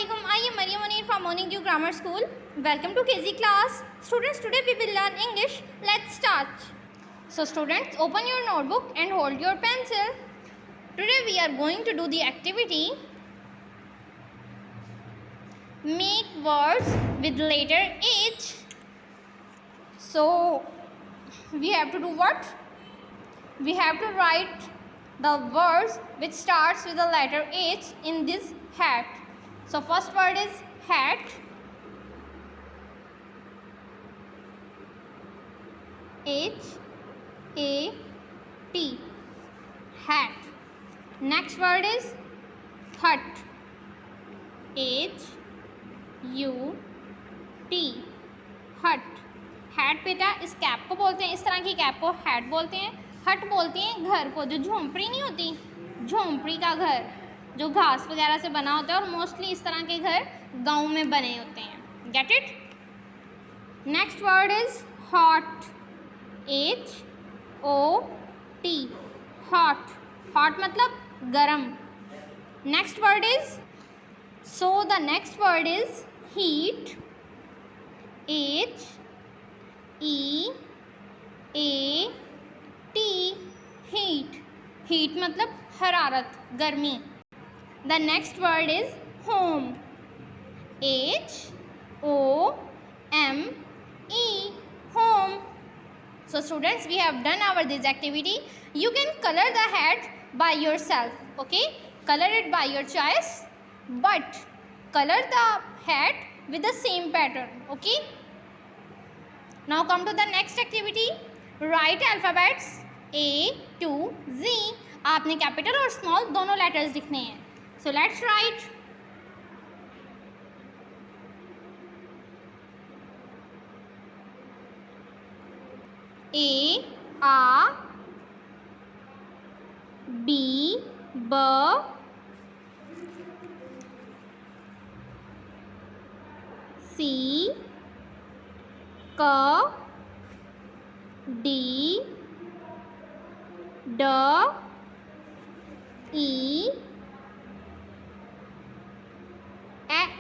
Assalamualaikum. I am Mariam Munir from Morning Dew Grammar School. Welcome to KG class. Students, today we will learn English. Let's start. So students, open your notebook and hold your pencil. Today we are going to do the activity make words with letter H. So we have to do what? We have to write the words which starts with the letter H in this hat. So first word is hat. H-A-T. Hat. Next word is hut. H-U-T. हट. Hat बेटा इस cap को बोलते हैं, इस तरह की cap को हैट बोलते हैं. हट बोलते हैं घर को, जो झोंपड़ी नहीं होती, झोंपड़ी का घर जो घास वगैरह से बना होता है, और मोस्टली इस तरह के घर गांव में बने होते हैं. Get it. Next word is hot. H-O-T. Hot. Hot मतलब गरम. Next word is the next word is heat. H-E-A-T. Heat. Heat मतलब हरारत, गर्मी. The next word is home. H-O-M-E. home. So students, we have done our this activity. You can color the hat by yourself. Okay, color it by your choice, but color the hat with the same pattern. Okay, now come to the next activity. Write alphabets A to Z. आपने capital और small दोनों letters लिखने हैं. So let's write. A, A, B, B, C, K, D, D, E, F,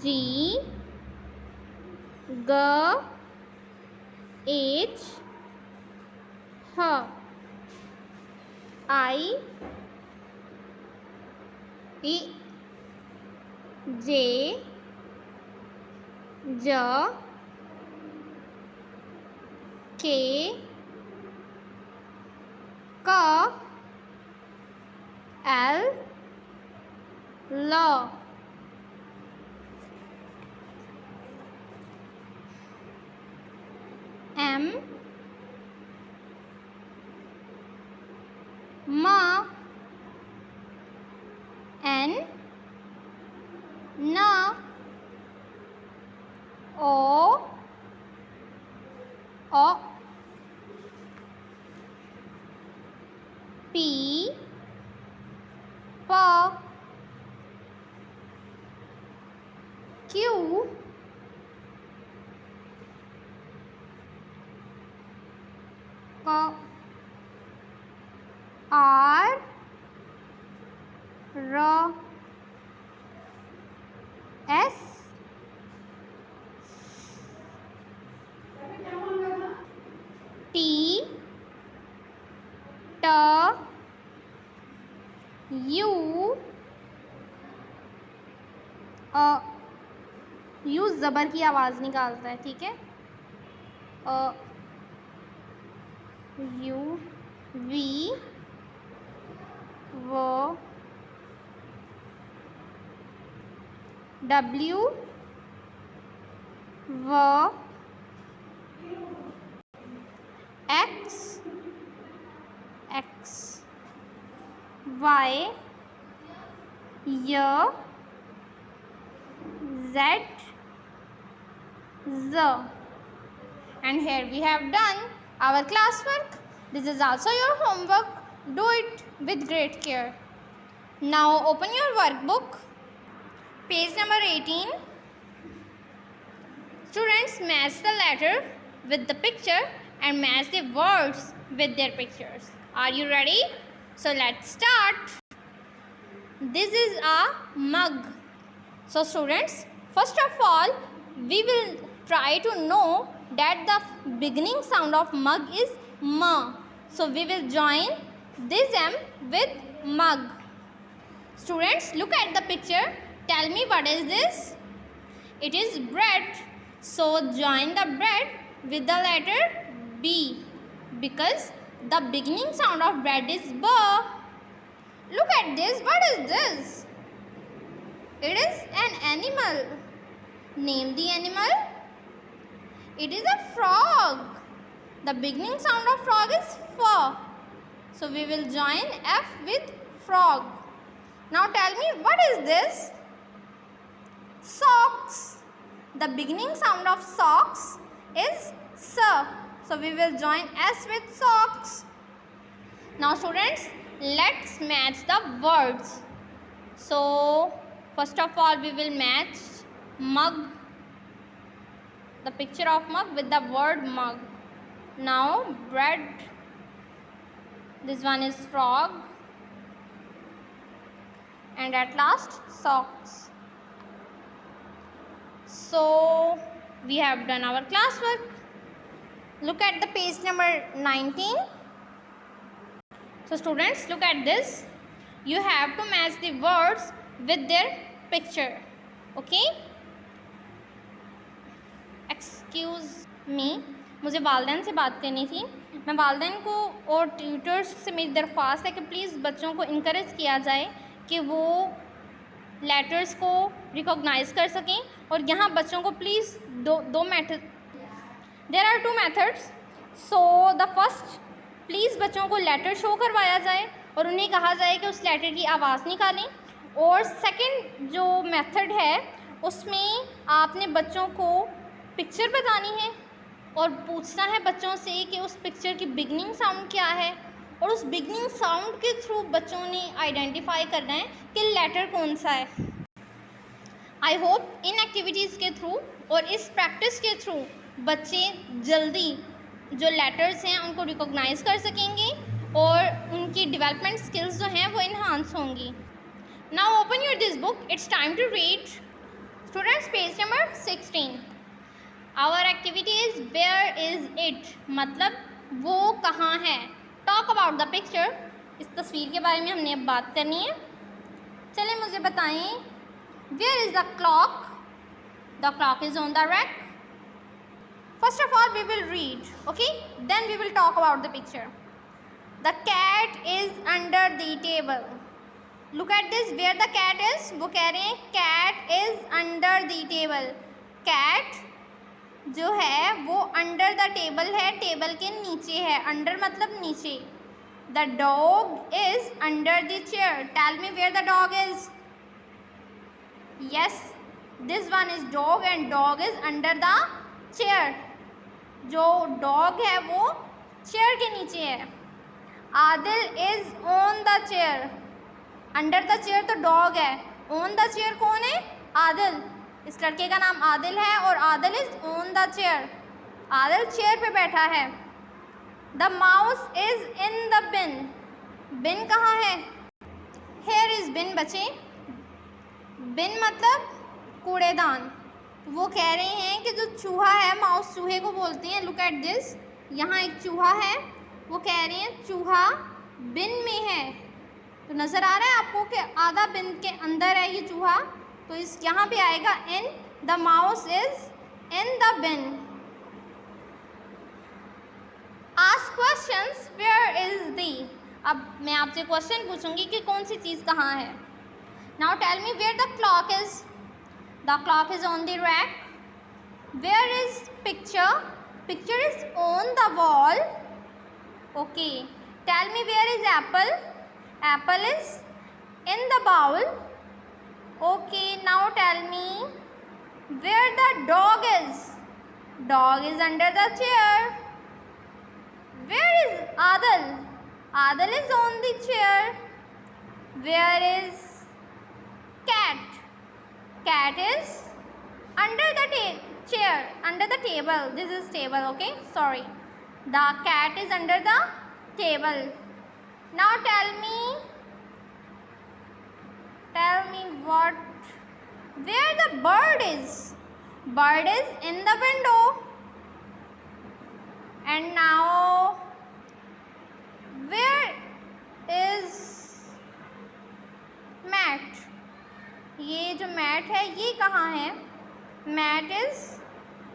G, G, H, H, I, E, J, J, K, K, L, L. M, Ma, N, Na, O, P, Pa, Q, R, R, S, T, T, U, U ज़बर की आवाज़ निकालता है, ठीक है. U, V, W, W, W, X, X, Y, Y, Z, Z. And here we have done our classwork. This is also your homework. Do it with great care. Now open your workbook. Page number 18. Students, match the letter with the picture and match the words with their pictures. Are you ready? So let's start. This is a mug. So students, first of all, we will try to know that the beginning sound of mug is M. So we will join this M with mug. Students, look at the picture. Tell me what is this? It is bread. So join the bread with the letter B because the beginning sound of bread is B. Look at this. What is this? It is an animal. Name the animal. It is a frog. The beginning sound of frog is F. So we will join F with frog. Now tell me, what is this? Socks. The beginning sound of socks is S. So we will join S with socks. Now students, let's match the words. So first of all, we will match mug, the picture of mug with the word mug. Now bread, this one is frog, and at last socks. So we have done our classwork. Look at the page number 19. So students, look at this. You have to match the words with their picture. Okay? Excuse me, मुझे वालदैन से बात करनी थी. मैं वालदैन को और tutors से मेरी दरख्वास्त है कि प्लीज़ बच्चों को इनकरेज किया जाए कि वो लेटर्स को रिकॉग्नाइज कर सकें. और यहाँ बच्चों को please two method, there are 2 methods. So the first, please बच्चों को लेटर शो करवाया जाए और उन्हें कहा जाए कि उस लेटर की आवाज़ निकालें. और सेकंड जो मेथड है उसमें आपने बच्चों को पिक्चर बतानी है और पूछना है बच्चों से कि उस पिक्चर की बिगनिंग साउंड क्या है, और उस बिगनिंग साउंड के थ्रू बच्चों ने आइडेंटिफाई करना है कि लेटर कौन सा है. आई होप इन एक्टिविटीज़ के थ्रू और इस प्रैक्टिस के थ्रू बच्चे जल्दी जो लेटर्स हैं उनको रिकॉग्नाइज कर सकेंगे और उनकी डेवलपमेंट स्किल्स जो हैं वो इन्हांस होंगी. Now open your this book. It's time to read. Students, page number 16. Our activity is where is it, मतलब वो कहाँ है. Talk about the picture. इस तस्वीर के बारे में हमने अब बात करनी है. चलें मुझे बताएं, where is the clock. The clock is on the rack. First of all, we will read, okay? Then we will talk about the picture. The cat is under the table. Look at this, where the cat is. वो कह रहे हैं cat is under the table. Cat जो है वो under the table है, table के नीचे है. Under मतलब नीचे. The dog is under the chair. Tell me where the dog is. Yes, this one is dog and dog is under the chair. जो डॉग है वो चेयर के नीचे है. Adil is on the chair. Under the chair तो dog है, on the chair कौन है? आदिल. इस लड़के का नाम आदिल है और Adil is on the chair. Adil chair पे बैठा है. The mouse is in the bin. Bin कहाँ है? हेयर इज बिन बच्चे. बिन मतलब कूड़ेदान. वो कह रहे हैं कि जो चूहा है, माउस चूहे को बोलते हैं. लुक एट दिस, यहाँ एक चूहा है. वो कह रहे हैं चूहा बिन में है. तो नज़र आ रहा है आपको कि आधा बिन के अंदर है ये चूहा. तो इस यहाँ पे आएगा in. The mouse is in the bin. Ask questions, where is the. अब मैं आपसे क्वेश्चन पूछूंगी कि कौन सी चीज़ कहाँ है. Now tell me where the clock is. The clock is on the rack. Where is picture? Picture is on the wall. Okay. Tell me where is apple? Apple is in the bowl. Okay. Now tell me where the dog is. Dog is under the chair. Where is Adil? Adil is on the chair. Where is cat? Cat is under the chair, under the table. This is table, okay? Sorry. The cat is under the table. Now tell me what, where the bird is. Bird is in the window. And now where is mat? ये जो mat है ये कहाँ है? Mat is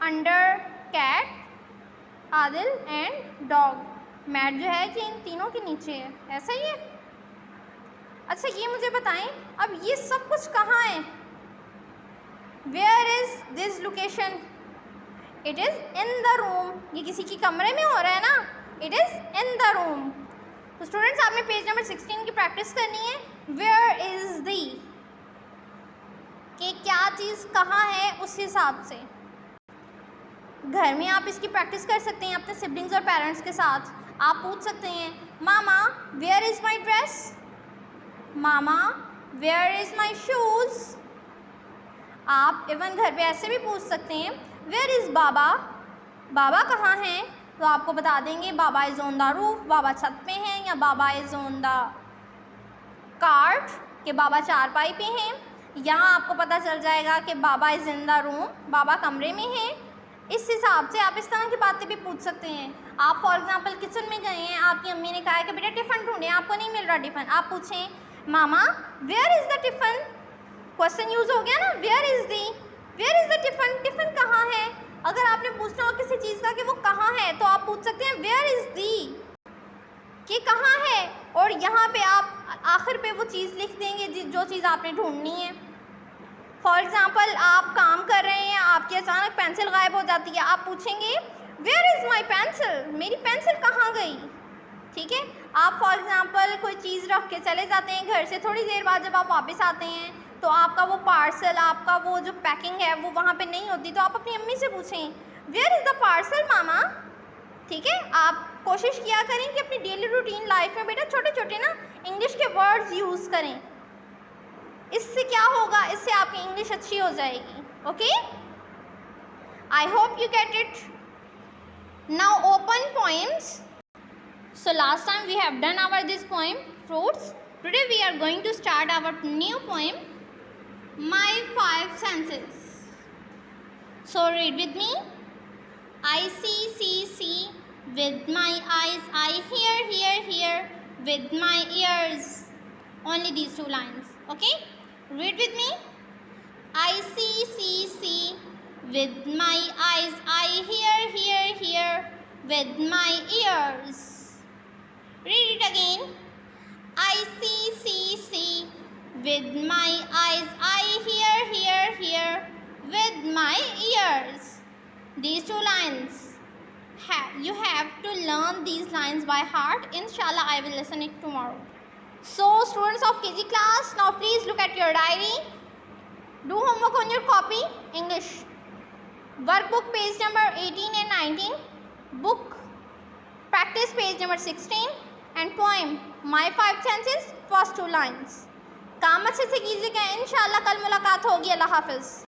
under cat, Adil and dog. mat जो है ये इन तीनों के नीचे है, ऐसा ही है। अच्छा ये मुझे बताएं, अब ये सब कुछ कहाँ है? Where is this location? It is in the room. ये किसी की कमरे में हो रहा है ना? It is in the room. तो स्टूडेंट्स आपने पेज नंबर 16 की प्रैक्टिस करनी है। Where is the, कि क्या चीज़ कहाँ है उस हिसाब से। घर में आप इसकी प्रैक्टिस कर सकते हैं अपने सिबलिंग्स और पेरेंट्स के साथ। आप पूछ सकते हैं, mama where is my dress, mama where is my shoes. आप इवन घर पे ऐसे भी पूछ सकते हैं, वेयर इज़ बाबा, बाबा कहाँ हैं? तो आपको बता देंगे बाबा इज़ ऑन द रूफ, बाबा छत पे हैं, या बाबा इज़ ऑन द कार्ट, कि बाबा चारपाई पे हैं। यहाँ आपको पता चल जाएगा कि बाबा इज़ इन द रूम, बाबा कमरे में हैं। इस हिसाब से आप इस तरह की बातें भी पूछ सकते हैं। आप फॉर एग्जांपल किचन में गए हैं, आपकी अम्मी ने कहा है कि बेटा टिफ़िन ढूंढें, आपको नहीं मिल रहा टिफ़िन। आप पूछें, mama where is the tiffin. Question use हो गया ना, where is the tiffin, tiffin कहाँ है। अगर आपने पूछना हो किसी चीज़ का कि वो कहाँ है, तो आप पूछ सकते हैं वेयर इज़ दी, कि कहाँ है, और यहाँ पे आप आखिर पे वो चीज़ लिख देंगे जो चीज़ आपने ढूंढनी है। फॉर एग्ज़ाम्पल आप काम कर रहे हैं, आपकी अचानक पेंसिल गायब हो जाती है, आप पूछेंगे वेयर इज़ माई पेंसिल, मेरी पेंसिल कहाँ गई। ठीक है, आप फॉर एग्ज़ाम्पल कोई चीज़ रख के चले जाते हैं घर से, थोड़ी देर बाद जब आप वापस आते हैं तो आपका वो पार्सल, आपका वो जो पैकिंग है वो वहाँ पे नहीं होती, तो आप अपनी अम्मी से पूछें वेयर इज़ द पार्सल मामा। ठीक है, आप कोशिश किया करें कि अपनी डेली रूटीन लाइफ में बेटा छोटे छोटे ना इंग्लिश के वर्ड्स यूज़ करें। इससे क्या होगा, इससे आपकी इंग्लिश अच्छी हो जाएगी। Okay, I hope you get it. Now open poems. So last time we have done our this poem fruits. Today we are going to start our new poem, My Five Senses. So read with me. I see with my eyes. I hear with my ears. Only these two lines. Okay, read with me. I see with my eyes. I hear with my ears. Read it again. I see with my eyes. I hear with my ears. These two lines. You have to learn these lines by heart. Inshallah, I will listen it tomorrow. So, students of KG class, now please look at your diary. Do homework on your copy. English. Workbook page number 18 and 19. Book practice page number 16. And poem My Five Senses first two lines. काम अच्छे से कीजिएगा, इंशाल्लाह कल मुलाकात होगी। अल्लाह हाफिज़।